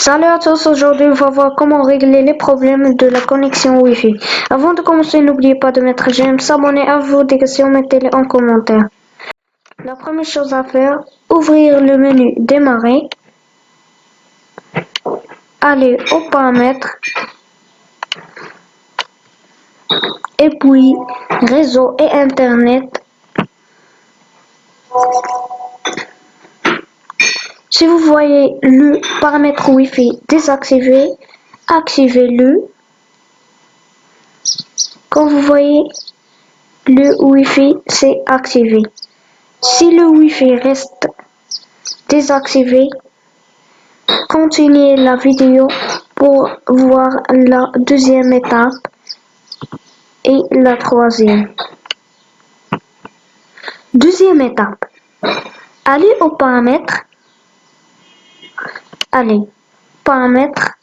Salut à tous, aujourd'hui on va voir comment régler les problèmes de la connexion Wi-Fi. Avant de commencer, n'oubliez pas de mettre j'aime, s'abonner à vos des questions, mettez-les en commentaire. La première chose à faire, ouvrir le menu démarrer, aller aux paramètres, et puis réseau et internet. Si vous voyez le paramètre Wi-Fi désactivé, activez-le. Quand vous voyez le Wi-Fi s'est activé. Si le Wi-Fi reste désactivé, continuez la vidéo pour voir la deuxième étape et la troisième. Deuxième étape. Allez aux paramètres. Allez, paramètres.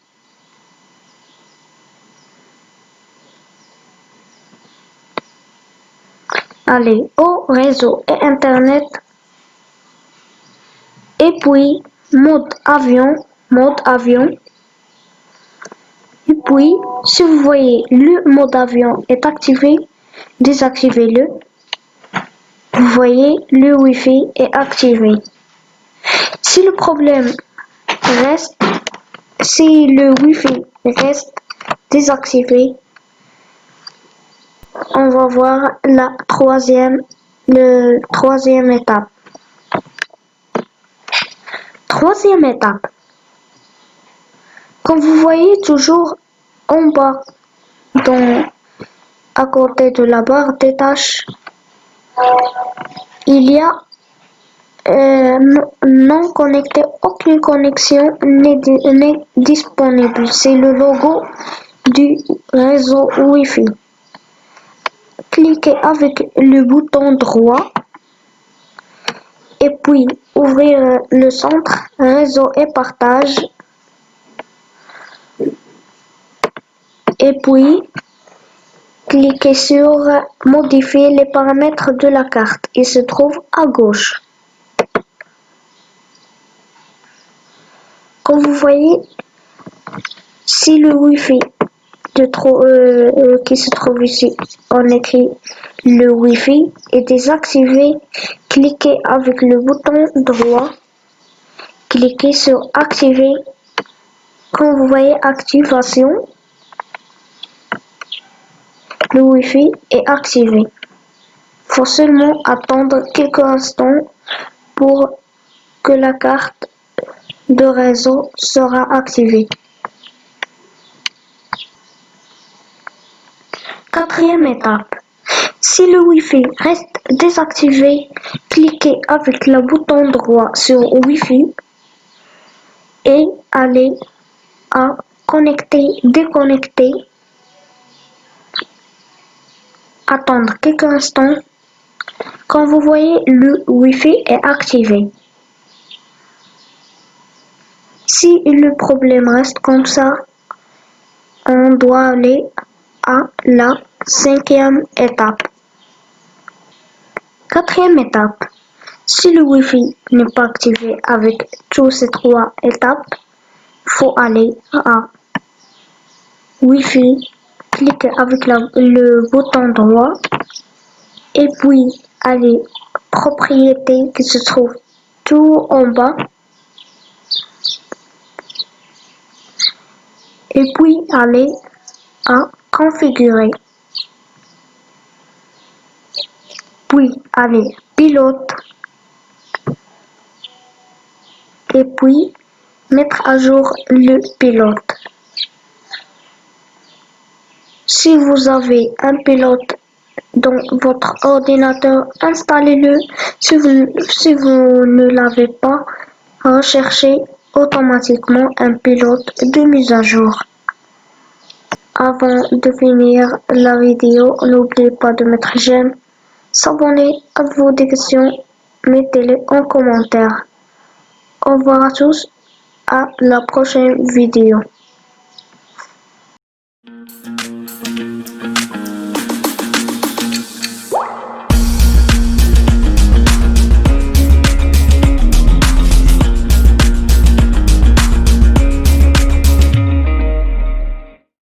Allez au réseau et internet. Et puis mode avion. Et puis, si vous voyez le mode avion est activé, désactivez-le. Vous voyez le Wi-Fi est activé. Si le Wi-Fi reste désactivé, on va voir la troisième étape. Troisième étape. Comme vous voyez toujours en bas, à côté de la barre des tâches, il y a non connecté, aucune connexion n'est disponible. C'est le logo du réseau Wi-Fi. Cliquez avec le bouton droit et puis ouvrir le centre réseau et partage. Et puis cliquez sur modifier les paramètres de la carte. Il se trouve à gauche. Comme vous voyez, si le Wi-Fi qui se trouve ici, on écrit le Wi-Fi est désactivé, cliquez avec le bouton droit, cliquez sur activer. Quand vous voyez activation, le Wi-Fi est activé. Il faut seulement attendre quelques instants pour que la carte de réseau sera activée. Quatrième étape. Si le Wi-Fi reste désactivé, cliquez avec le bouton droit sur Wi-Fi et allez à connecter, déconnecter. Attendre quelques instants. Quand vous voyez le Wi-Fi est activé. Si le problème reste comme ça, on doit aller à la cinquième étape. Quatrième étape. Si le Wi-Fi n'est pas activé avec toutes ces trois étapes, il faut aller à Wi-Fi, cliquez avec le bouton droit et puis aller propriétés qui se trouve tout en bas et puis aller à configurer. Puis aller pilote et puis mettre à jour le pilote. Si vous avez un pilote dans votre ordinateur, installez-le. Si vous ne l'avez pas, recherchez automatiquement un pilote de mise à jour. Avant de finir la vidéo, n'oubliez pas de mettre j'aime, s'abonner à vos questions, mettez-les en commentaire. Au revoir à tous, à la prochaine vidéo.